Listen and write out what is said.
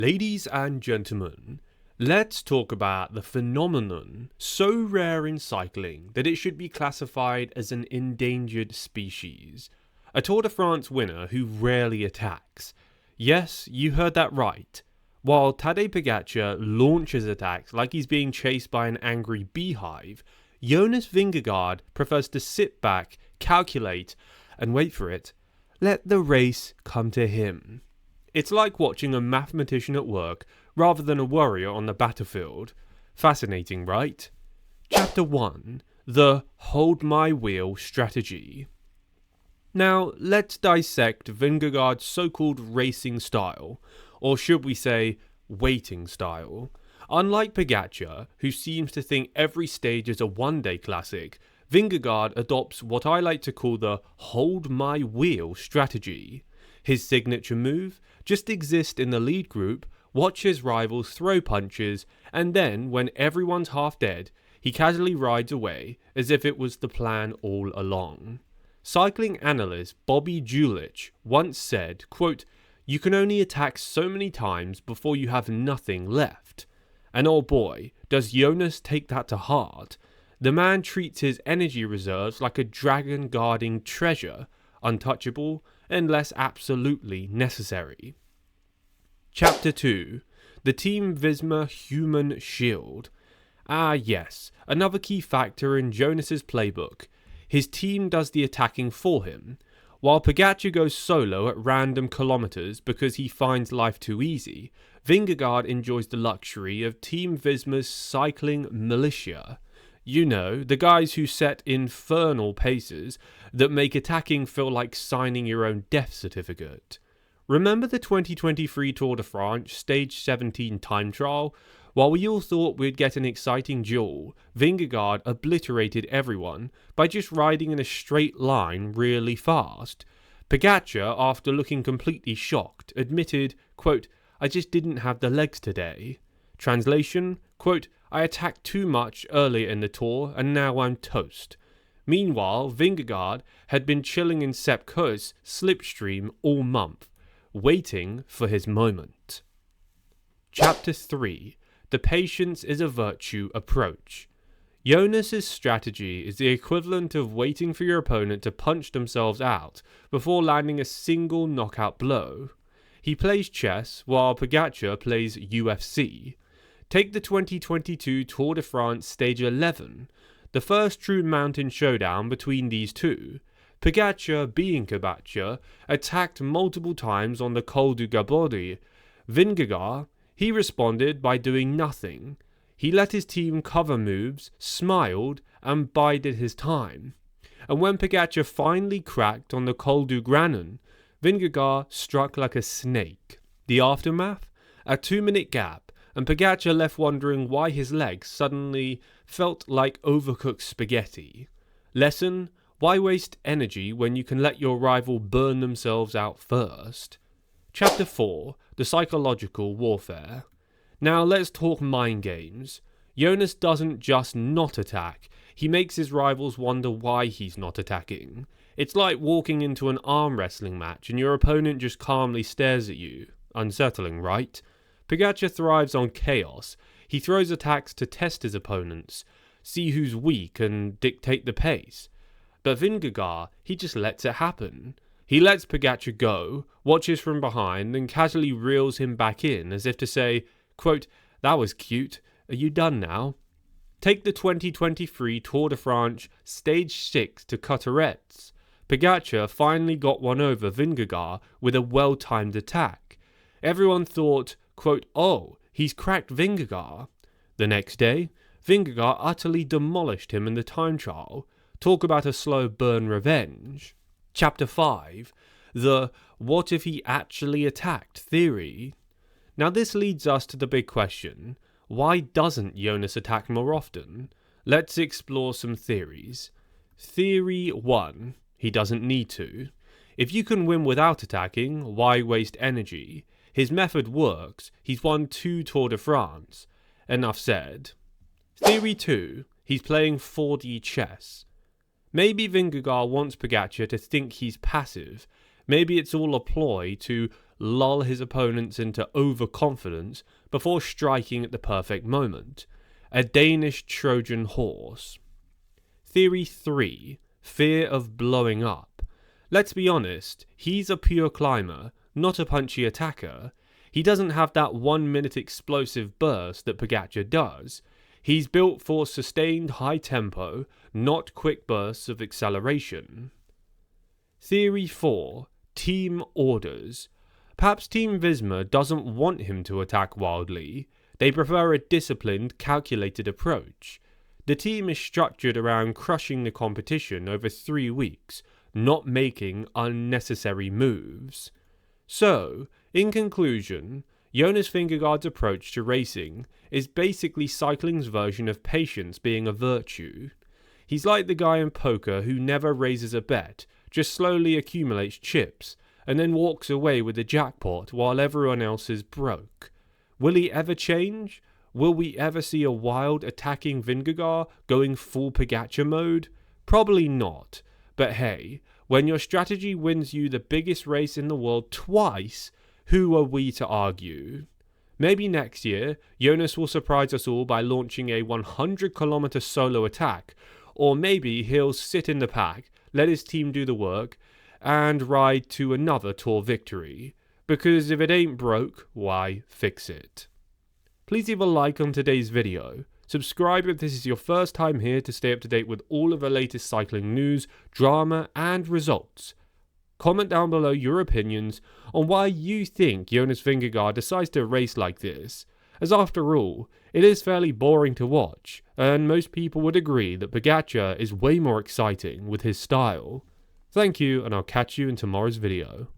Ladies and gentlemen, let's talk about the phenomenon so rare in cycling that it should be classified as an endangered species. A Tour de France winner who rarely attacks. Yes, you heard that right. While Tadej Pogačar launches attacks like he's being chased by an angry beehive, Jonas Vingegaard prefers to sit back, calculate, and wait for it. Let the race come to him. It's like watching a mathematician at work rather than a warrior on the battlefield. Fascinating, right? Chapter 1. The Hold My Wheel Strategy. Now, let's dissect Vingegaard's so-called racing style, or should we say, waiting style. Unlike Pogačar, who seems to think every stage is a one-day classic, Vingegaard adopts what I like to call the Hold My Wheel strategy. His signature move? Just exist in the lead group, watch his rivals throw punches, and then, when everyone's half dead, he casually rides away as if it was the plan all along. Cycling analyst Bobby Julich once said, quote, "You can only attack so many times before you have nothing left." And oh boy, does Jonas take that to heart. The man treats his energy reserves like a dragon guarding treasure, untouchable, unless absolutely necessary. Chapter 2. The Team Visma Human Shield. Ah yes, another key factor in Jonas's playbook. His team does the attacking for him. While Pogačar goes solo at random kilometers because he finds life too easy, Vingegaard enjoys the luxury of Team Visma's cycling militia. You know, the guys who set infernal paces that make attacking feel like signing your own death certificate. Remember the 2023 Tour de France Stage 17 time trial? While we all thought we'd get an exciting duel, Vingegaard obliterated everyone by just riding in a straight line really fast. Pogačar, after looking completely shocked, admitted, quote, "I just didn't have the legs today." Translation, quote, "I attacked too much earlier in the tour and now I'm toast." Meanwhile, Vingegaard had been chilling in Sepp Kuss's slipstream all month, waiting for his moment. Chapter 3. The Patience is a Virtue approach. Jonas's strategy is the equivalent of waiting for your opponent to punch themselves out before landing a single knockout blow. He plays chess while Pogačar plays UFC. Take the 2022 Tour de France Stage 11, the first true mountain showdown between these two. Pogačar, being Pogačar, attacked multiple times on the Col du Gabodi. Vingegaard, he responded by doing nothing. He let his team cover moves, smiled, and bided his time. And when Pogačar finally cracked on the Col du Granon, Vingegaard struck like a snake. The aftermath? A 2-minute gap, and Pogačar left wondering why his legs suddenly felt like overcooked spaghetti. Lesson? Why waste energy when you can let your rival burn themselves out first? Chapter 4. The Psychological Warfare. Now let's talk mind games. Jonas doesn't just not attack, he makes his rivals wonder why he's not attacking. It's like walking into an arm wrestling match and your opponent just calmly stares at you. Unsettling, right? Pogačar thrives on chaos. He throws attacks to test his opponents, see who's weak and dictate the pace. But Vingegaard, he just lets it happen. He lets Pogačar go, watches from behind, and casually reels him back in as if to say, quote, "That was cute, are you done now?" Take the 2023 Tour de France Stage 6 to Cauteretz. Pogačar finally got one over Vingegaard with a well-timed attack. Everyone thought, quote, "Oh, he's cracked Vingegaard." The next day, Vingegaard utterly demolished him in the time trial. Talk about a slow burn revenge. Chapter 5. The "what if he actually attacked" theory. Now this leads us to the big question. Why doesn't Jonas attack more often? Let's explore some theories. Theory 1. He doesn't need to. If you can win without attacking, why waste energy? His method works. He's won 2 Tour de France. Enough said. Theory 2. He's playing 4D chess. Maybe Vingegaard wants Pogačar to think he's passive. Maybe it's all a ploy to lull his opponents into overconfidence before striking at the perfect moment. A Danish Trojan horse. Theory 3. Fear of blowing up. Let's be honest, he's a pure climber, not a punchy attacker. He doesn't have that 1-minute explosive burst that Pogačar does. He's built for sustained high tempo, not quick bursts of acceleration. Theory 4. Team orders. Perhaps Team Visma doesn't want him to attack wildly. They prefer a disciplined, calculated approach. The team is structured around crushing the competition over 3 weeks, not making unnecessary moves. So, in conclusion, Jonas Vingegaard's approach to racing is basically cycling's version of patience being a virtue. He's like the guy in poker who never raises a bet, just slowly accumulates chips, and then walks away with the jackpot while everyone else is broke. Will he ever change? Will we ever see a wild attacking Vingegaard going full Pogačar mode? Probably not. But hey, when your strategy wins you the biggest race in the world twice, who are we to argue? Maybe next year, Jonas will surprise us all by launching a 100-kilometer solo attack, or maybe he'll sit in the pack, let his team do the work, and ride to another Tour victory. Because if it ain't broke, why fix it? Please leave a like on today's video. Subscribe if this is your first time here to stay up to date with all of the latest cycling news, drama, and results. Comment down below your opinions on why you think Jonas Vingegaard decides to race like this, as after all, it is fairly boring to watch, and most people would agree that Pogačar is way more exciting with his style. Thank you, and I'll catch you in tomorrow's video.